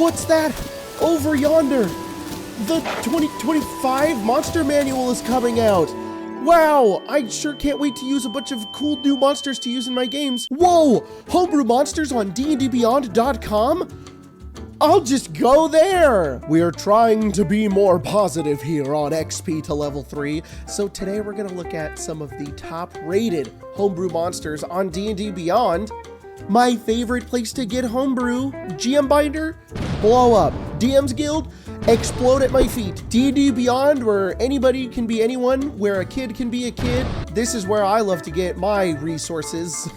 What's that? Over yonder. The 2025 Monster Manual is coming out. Wow, I sure can't wait to use a bunch of cool new monsters to use in my games. Whoa, Homebrew monsters on dndbeyond.com? I'll just go there. We are trying to be more positive here on XP to level 3. So today we're gonna look at some of the top rated homebrew monsters on D&D Beyond. My favorite place to get homebrew, GM Binder, blow up. DM's Guild, explode at my feet. D&D Beyond, where anybody can be anyone, where a kid can be a kid. This is where I love to get my resources.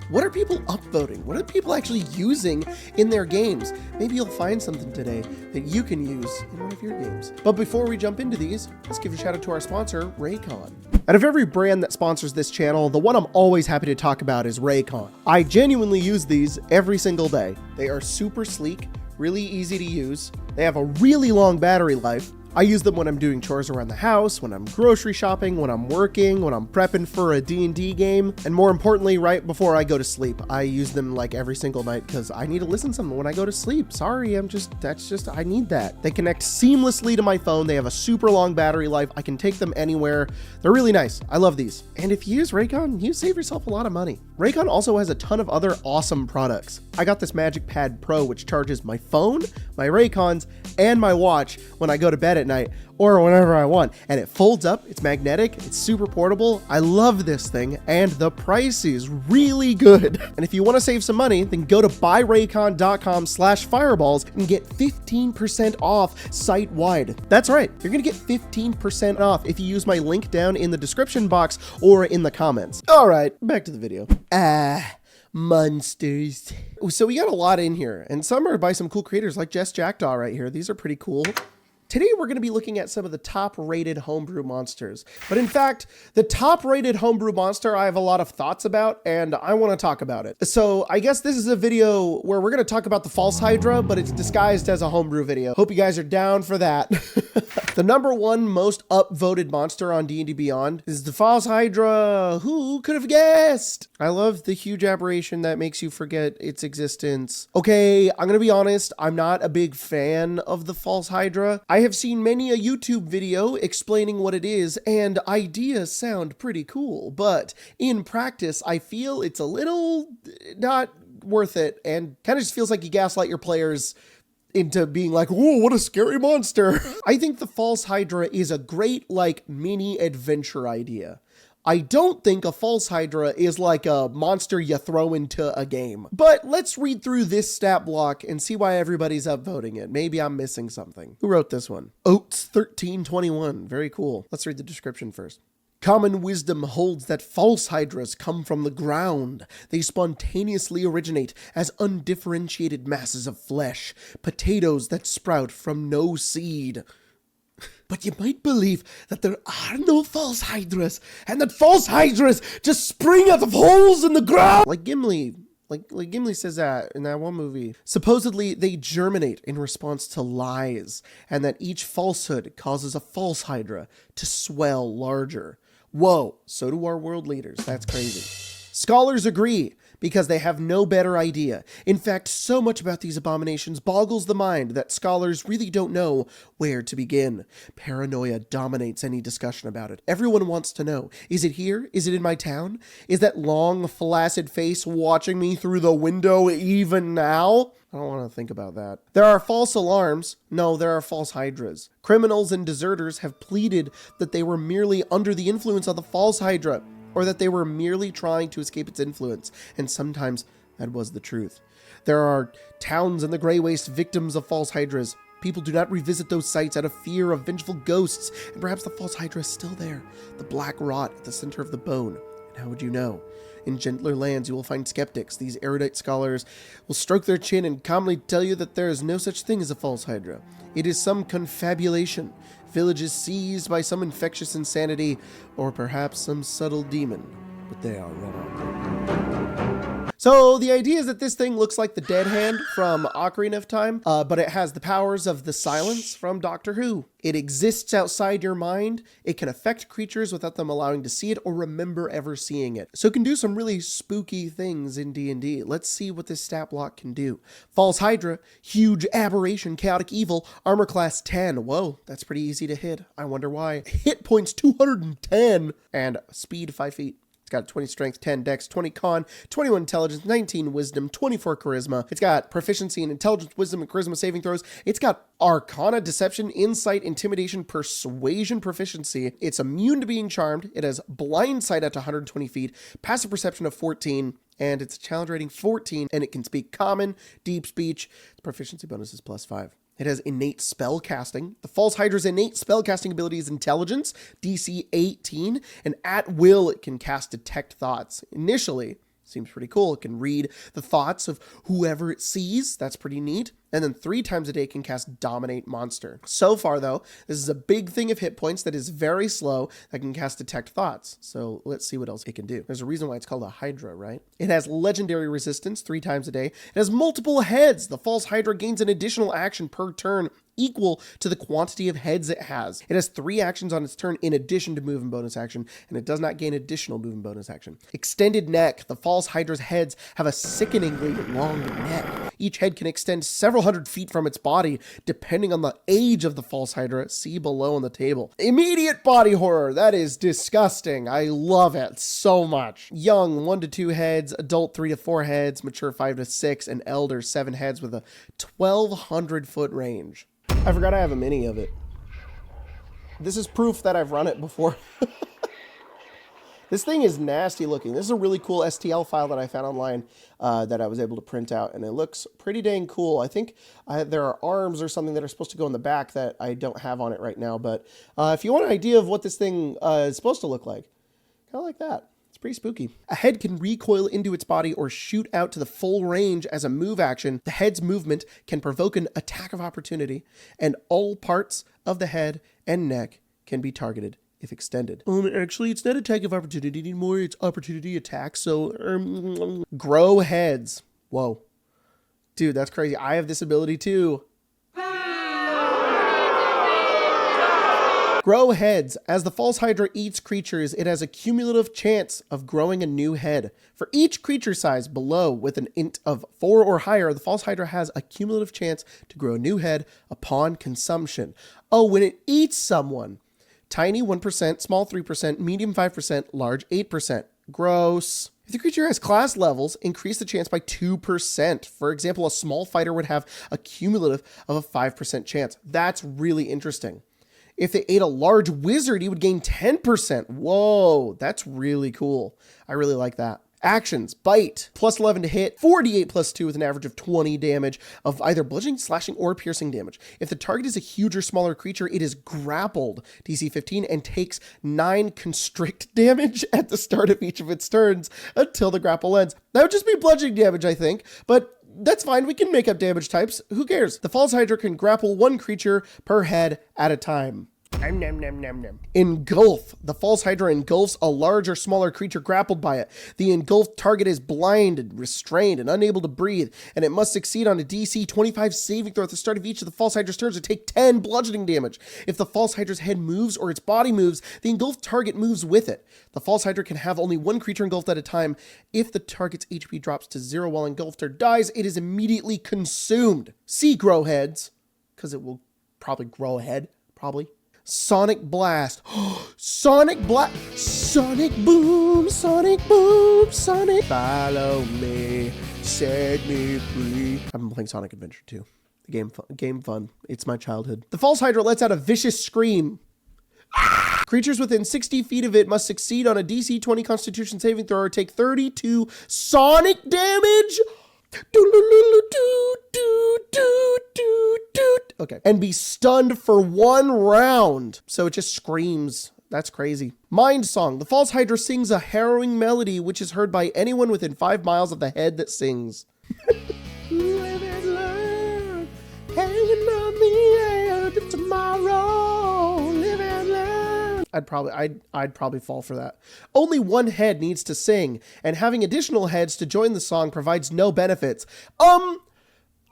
What are people upvoting? What are people actually using in their games? Maybe you'll find something today that you can use in one of your games. But before we jump into these, let's give a shout out to our sponsor, Raycon. Out of every brand that sponsors this channel, the one I'm always happy to talk about is Raycon. I genuinely use these every single day. They are super sleek, really easy to use. They have a really long battery life. I use them when I'm doing chores around the house, when I'm grocery shopping, when I'm working, when I'm prepping for a D&D game, and more importantly, right before I go to sleep. I use them like every single night because I need to listen to them when I go to sleep. Sorry, I need that. They connect seamlessly to my phone. They have a super long battery life. I can take them anywhere. They're really nice. I love these. And if you use Raycon, you save yourself a lot of money. Raycon also has a ton of other awesome products. I got this Magic Pad Pro, which charges my phone, my Raycons, and my watch when I go to bed at night or whenever I want. And it folds up, it's magnetic, it's super portable. I love this thing, and the price is really good. And if you want to save some money, then go to buyraycon.com/fireballs and get 15% off site-wide. That's right, you're gonna get 15% off if you use my link down in the description box or in the comments. All right, back to the video. Monsters. So we got a lot in here, and some are by some cool creators like Jess Jackdaw right here. These are pretty cool. Today, we're going to be looking at some of the top-rated homebrew monsters. But in fact, the top-rated homebrew monster I have a lot of thoughts about, and I want to talk about it. So I guess this is a video where we're going to talk about the False Hydra, but it's disguised as a homebrew video. Hope you guys are down for that. The number one most upvoted monster on D&D Beyond is the False Hydra. Who could have guessed? I love the huge aberration that makes you forget its existence. Okay, I'm going to be honest. I'm not a big fan of the False Hydra. I have seen many a YouTube video explaining what it is, and ideas sound pretty cool, but in practice, I feel it's a little not worth it, and kind of just feels like you gaslight your players into being like, whoa, what a scary monster. I think the False Hydra is a great, like, mini adventure idea. I don't think a False Hydra is like a monster you throw into a game. But let's read through this stat block and see why everybody's upvoting it. Maybe I'm missing something. Who wrote this one? Oats1321. Very cool. Let's read the description first. Common wisdom holds that false hydras come from the ground. They spontaneously originate as undifferentiated masses of flesh, potatoes that sprout from no seed. But you might believe that there are no false hydras, and that false hydras just spring out of holes in the ground. Like Gimli. Like Gimli says that in that one movie. Supposedly, they germinate in response to lies, and that each falsehood causes a false hydra to swell larger. Whoa, so do our world leaders. That's crazy. Scholars agree, because they have no better idea. In fact, so much about these abominations boggles the mind that scholars really don't know where to begin. Paranoia dominates any discussion about it. Everyone wants to know, is it here? Is it in my town? Is that long, flaccid face watching me through the window even now? I don't want to think about that. There are false alarms. No, there are false hydras. Criminals and deserters have pleaded that they were merely under the influence of the false hydra, or that they were merely trying to escape its influence, and sometimes that was the truth. There are towns in the Grey Waste victims of false hydras. People do not revisit those sites out of fear of vengeful ghosts, and perhaps the false hydra is still there, the black rot at the center of the bone. And how would you know? In gentler lands, you will find skeptics. These erudite scholars will stroke their chin and calmly tell you that there is no such thing as a false hydra. It is some confabulation. Villages seized by some infectious insanity, or perhaps some subtle demon, but they are wrong. So the idea is that this thing looks like the Dead Hand from Ocarina of Time, but it has the powers of the Silence from Doctor Who. It exists outside your mind. It can affect creatures without them allowing to see it or remember ever seeing it. So it can do some really spooky things in D&D. Let's see what this stat block can do. False Hydra, huge aberration, chaotic evil, armor class 10. Whoa, that's pretty easy to hit. I wonder why. Hit points 210 and speed 5 feet. It's got 20 strength, 10 dex, 20 con, 21 intelligence, 19 wisdom, 24 charisma. It's got proficiency in intelligence, wisdom, and charisma saving throws. It's got arcana, deception, insight, intimidation, persuasion proficiency. It's immune to being charmed. It has blind sight at 120 feet, passive perception of 14, and it's a challenge rating 14, and it can speak common, deep speech. Its proficiency bonus is +5. It has innate spell casting. The False Hydra's innate spell casting ability is intelligence, DC 18, and at will it can cast detect thoughts. Initially, seems pretty cool. It can read the thoughts of whoever it sees. That's pretty neat. And then 3 times a day it can cast Dominate Monster. So far, though, this is a big thing of hit points that is very slow that can cast Detect Thoughts. So let's see what else it can do. There's a reason why it's called a Hydra, right? It has legendary resistance 3 times a day. It has multiple heads. The False Hydra gains an additional action per turn equal to the quantity of heads it has. It has 3 actions on its turn in addition to move and bonus action, and it does not gain additional move and bonus action. Extended neck. The False Hydra's heads have a sickeningly long neck. Each head can extend several hundred feet from its body, depending on the age of the False Hydra. See below on the table. Immediate body horror. That is disgusting. I love it so much. Young, 1 to 2 heads. Adult, 3 to 4 heads. Mature, 5 to 6. And elder, 7 heads with a 1,200 foot range. I forgot I have a mini of it. This is proof that I've run it before. This thing is nasty looking. This is a really cool STL file that I found online that I was able to print out, and it looks pretty dang cool. I think there are arms or something that are supposed to go in the back that I don't have on it right now, but if you want an idea of what this thing is supposed to look like, kind of like that. It's pretty spooky. A head can recoil into its body or shoot out to the full range as a move action. The head's movement can provoke an attack of opportunity, and all parts of the head and neck can be targeted if extended. Actually, it's not attack of opportunity anymore. It's opportunity attack. So, grow heads. Whoa. Dude, that's crazy. I have this ability too. Grow heads. As the False Hydra eats creatures, it has a cumulative chance of growing a new head. For each creature size below with an int of 4 or higher, the False Hydra has a cumulative chance to grow a new head upon consumption. Oh, when it eats someone. Tiny 1%, small 3%, medium 5%, large 8%. Gross. If the creature has class levels, increase the chance by 2%. For example, a small fighter would have a cumulative of a 5% chance. That's really interesting. If they ate a large wizard, he would gain 10%. Whoa, that's really cool. I really like that. Actions, bite, +11 to hit, 48 +2 with an average of 20 damage of either bludgeoning, slashing, or piercing damage. If the target is a huge or smaller creature, it is grappled, DC 15, and takes 9 constrict damage at the start of each of its turns until the grapple ends. That would just be bludgeoning damage, I think, but that's fine. We can make up damage types. Who cares? The False Hydra can grapple 1 creature per head at a time. Engulf. The False Hydra engulfs a large or smaller creature grappled by it. The engulfed target is blinded, restrained, and unable to breathe, and it must succeed on a DC 25 saving throw at the start of each of the False Hydra's turns to take 10 bludgeoning damage. If the False Hydra's head moves or its body moves, the engulfed target moves with it. The False Hydra can have only 1 creature engulfed at a time. If the target's HP drops to 0 while engulfed or dies, it is immediately consumed. See grow heads, because it will probably grow a head, probably. Sonic Blast. Sonic Blast. Sonic Boom. Sonic Boom. Sonic. Follow me. Set me free. I've been playing Sonic Adventure 2. The game fun. It's my childhood. The False Hydra lets out a vicious scream. Creatures within 60 feet of it must succeed on a DC 20 Constitution saving throw or take 32 sonic damage. Okay. And be stunned for 1 round. So it just screams. That's crazy. Mind Song. The False Hydra sings a harrowing melody which is heard by anyone within 5 miles of the head that sings. Live and learn, hanging on the edge of tomorrow. Live and learn. I'd probably fall for that. Only one head needs to sing, and having additional heads to join the song provides no benefits. I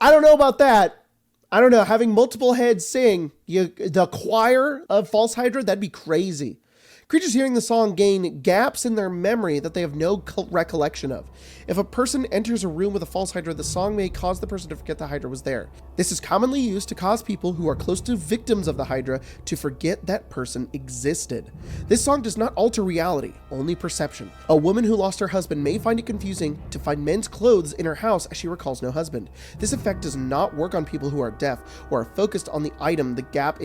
don't know about that. I don't know. Having multiple heads sing, the choir of False Hydra, that'd be crazy. Creatures hearing the song gain gaps in their memory that they have no recollection of. If a person enters a room with a false Hydra, the song may cause the person to forget the Hydra was there. This is commonly used to cause people who are close to victims of the Hydra to forget that person existed. This song does not alter reality, only perception. A woman who lost her husband may find it confusing to find men's clothes in her house as she recalls no husband. This effect does not work on people who are deaf or are focused on the item the gap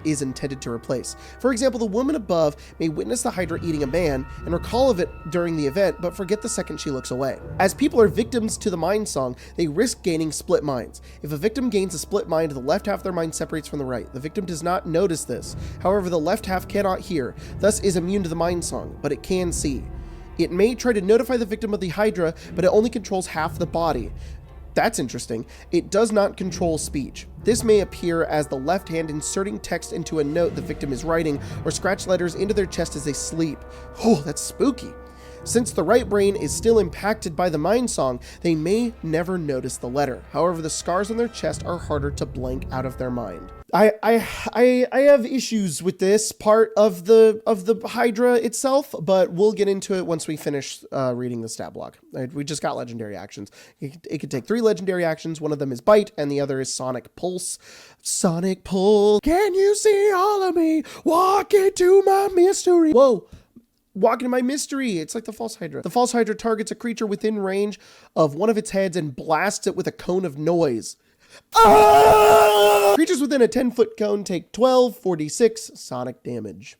is intended to replace. For example, the woman above may witness the Hydra eating a man and recall of it during the event, but forget the second she looks away. As people are victims to the mind song, they risk gaining split minds. If a victim gains a split mind, the left half of their mind separates from the right. The victim does not notice this. However, the left half cannot hear, thus is immune to the mind song, but it can see. It may try to notify the victim of the Hydra, but it only controls half the body. That's interesting. It does not control speech. This may appear as the left hand inserting text into a note the victim is writing, or scratch letters into their chest as they sleep. Oh, that's spooky. Since the right brain is still impacted by the mind song, they may never notice the letter. However, the scars on their chest are harder to blank out of their mind. I have issues with this part of the Hydra itself, but we'll get into it once we finish reading the stat block. We just got legendary actions. It could take 3 legendary actions. One of them is Bite, and the other is Sonic Pulse. Sonic Pulse. Can you see all of me? Walk into my mystery. Whoa. Walk into my mystery. It's like the False Hydra. The False Hydra targets a creature within range of one of its heads and blasts it with a cone of noise. Ah! Creatures within a 10-foot cone take 1246 sonic damage.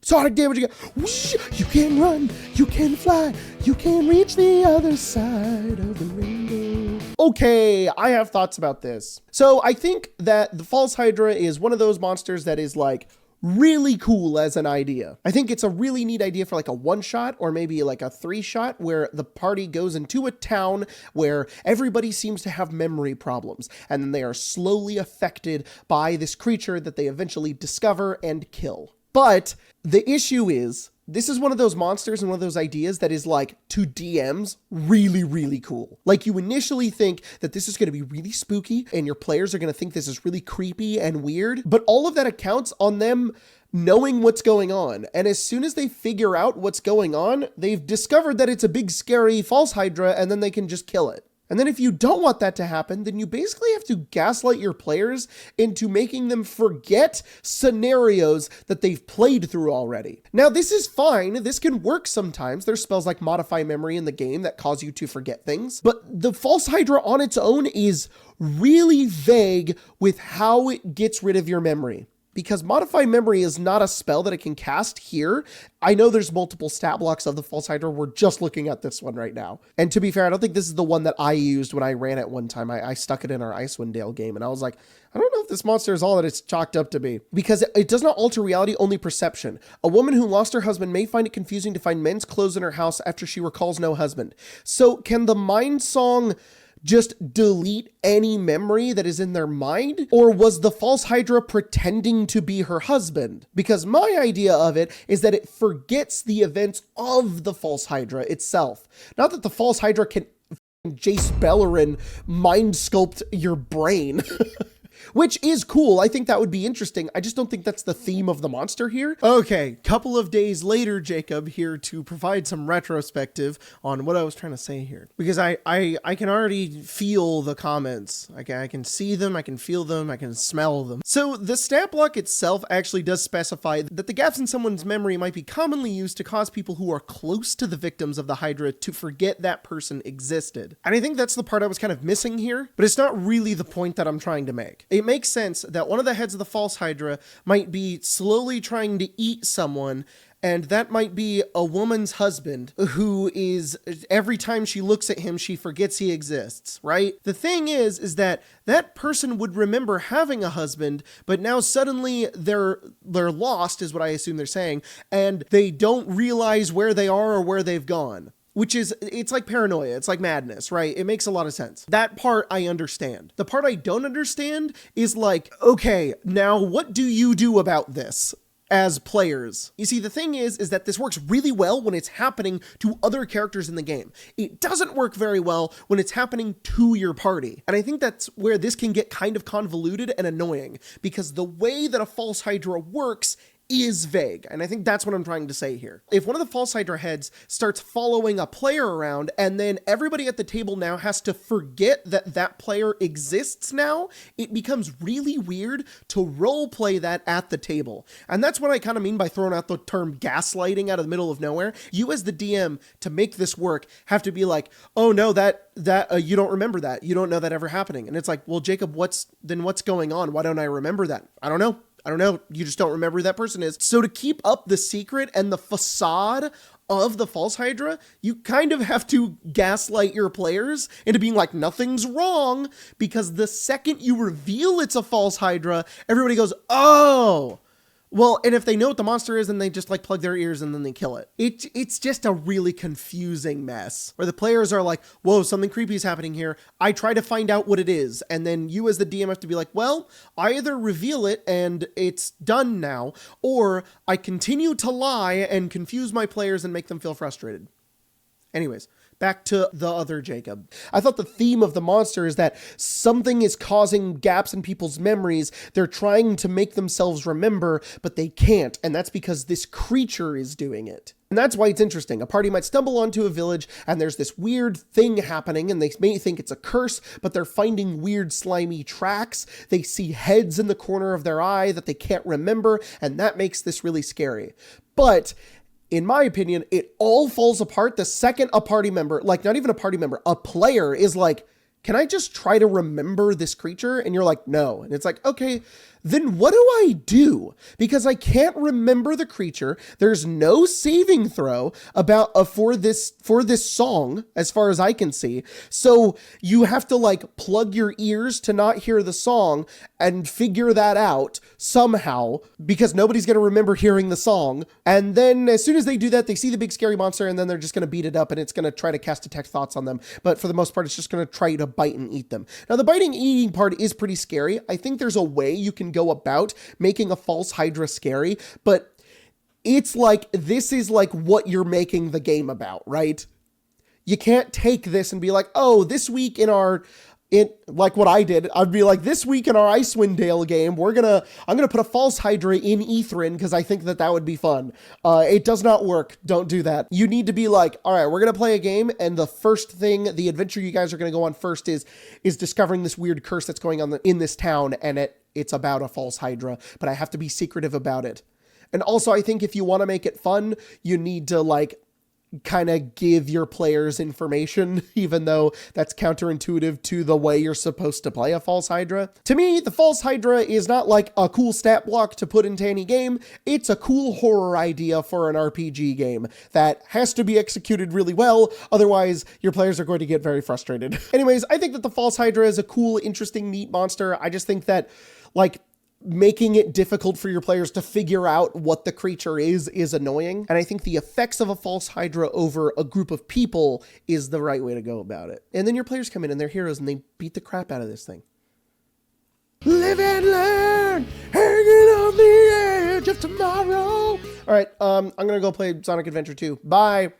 Sonic damage again. Whoosh! You can run, you can fly, you can reach the other side of the rainbow. Okay, I have thoughts about this. So I think that the False Hydra is one of those monsters that is like really cool as an idea. I think it's a really neat idea for like a 1-shot or maybe like a 3-shot where the party goes into a town where everybody seems to have memory problems, and then they are slowly affected by this creature that they eventually discover and kill. But the issue is, this is one of those monsters and one of those ideas that is like, to DMs, really, really cool. Like, you initially think that this is going to be really spooky and your players are going to think this is really creepy and weird, but all of that accounts on them knowing what's going on. And as soon as they figure out what's going on, they've discovered that it's a big, scary false Hydra, and then they can just kill it. And then if you don't want that to happen, then you basically have to gaslight your players into making them forget scenarios that they've played through already. Now, this is fine. This can work sometimes. There's spells like Modify Memory in the game that cause you to forget things. But the False Hydra on its own is really vague with how it gets rid of your memory. Because Modify Memory is not a spell that it can cast here. I know there's multiple stat blocks of the False Hydra. We're just looking at this one right now. And to be fair, I don't think this is the one that I used when I ran it one time. I stuck it in our Icewind Dale game, and I was like, I don't know if this monster is all that it's chalked up to be. Because it does not alter reality, only perception. A woman who lost her husband may find it confusing to find men's clothes in her house after she recalls no husband. So can the mind song just delete any memory that is in their mind? Or was the False Hydra pretending to be her husband? Because my idea of it is that it forgets the events of the False Hydra itself. Not that the False Hydra can Jace Bellerin mind sculpt your brain. Which is cool. I think that would be interesting. I just don't think that's the theme of the monster here. Okay, couple of days later, Jacob here to provide some retrospective on what I was trying to say here. Because I can already feel the comments. I can see them, I can feel them, I can smell them. So the stat block itself actually does specify that the gaps in someone's memory might be commonly used to cause people who are close to the victims of the Hydra to forget that person existed. And I think that's the part I was kind of missing here, but it's not really the point that I'm trying to make. It makes sense that one of the heads of the False Hydra might be slowly trying to eat someone, and that might be a woman's husband who is, every time she looks at him, she forgets he exists, right? The thing is that that person would remember having a husband, but now suddenly they're lost, is what I assume they're saying, and they don't realize where they are or where they've gone. Which is, it's like paranoia, it's like madness, right? It makes a lot of sense. That part I understand. The part I don't understand is like, okay, now what do you do about this? as players. You see, the thing is that this works really well when it's happening to other characters in the game. It doesn't work very well when it's happening to your party. And I think that's where this can get kind of convoluted and annoying, because the way that a false Hydra works is vague. And I think that's what I'm trying to say here. If one of the false Hydra heads starts following a player around and then everybody at the table now has to forget that that player exists now, it becomes really weird to role play that at the table. And that's what I kind of mean by throwing out the term gaslighting out of the middle of nowhere. You as the DM, to make this work, have to be like, oh no, that you don't remember that. You don't know that ever happening. And it's like, well, Jacob, what's going on? Why don't I remember that? I don't know. You just don't remember who that person is. So to keep up the secret and the facade of the false Hydra, you kind of have to gaslight your players into being like, nothing's wrong, because the second you reveal it's a false Hydra, everybody goes, oh, well, and if they know what the monster is, then they just like plug their ears and then they kill it. It's just a really confusing mess where the players are like, whoa, something creepy is happening here. I try to find out what it is. And then you as the DM have to be like, well, I either reveal it and it's done now, or I continue to lie and confuse my players and make them feel frustrated. Anyways, back to the other Jacob. I thought the theme of the monster is that something is causing gaps in people's memories. They're trying to make themselves remember, but they can't. And that's because this creature is doing it. And that's why it's interesting. A party might stumble onto a village and there's this weird thing happening and they may think it's a curse, but they're finding weird slimy tracks. They see heads in the corner of their eye that they can't remember, and that makes this really scary. But in my opinion, it all falls apart the second a party member, like not even a party member, a player is like, can I just try to remember this creature? And you're like, no. And it's like, okay, then what do I do? Because I can't remember the creature. There's no saving throw about for this song, as far as I can see. So you have to like plug your ears to not hear the song and figure that out somehow, because nobody's going to remember hearing the song. And then as soon as they do that, they see the big scary monster and then they're just going to beat it up and it's going to try to cast detect thoughts on them. But for the most part, it's just going to try to bite and eat them. Now the biting and eating part is pretty scary. I think there's a way you can go about making a false Hydra scary, but it's like, this is like what you're making the game about, right? You can't take this and be like, oh, this week like what I did, I'd be like, this week in our Icewind Dale game, I'm gonna put a false Hydra in Ithrin because I think that would be fun. It does not work. Don't do that. You need to be like, all right, we're gonna play a game, and the first thing, the adventure you guys are gonna go on first is discovering this weird curse that's going on in this town, and it's about a false Hydra, but I have to be secretive about it. And also, I think if you want to make it fun, you need to like kind of give your players information, even though that's counterintuitive to the way you're supposed to play a false Hydra. To me, the false Hydra is not like a cool stat block to put into any game. It's a cool horror idea for an RPG game that has to be executed really well. Otherwise, your players are going to get very frustrated. Anyways, I think that the false Hydra is a cool, interesting, neat monster. I just think that like making it difficult for your players to figure out what the creature is annoying. And I think the effects of a false Hydra over a group of people is the right way to go about it. And then your players come in and they're heroes and they beat the crap out of this thing. Live and learn, hanging on the edge of tomorrow. All right, I'm going to go play Sonic Adventure 2. Bye.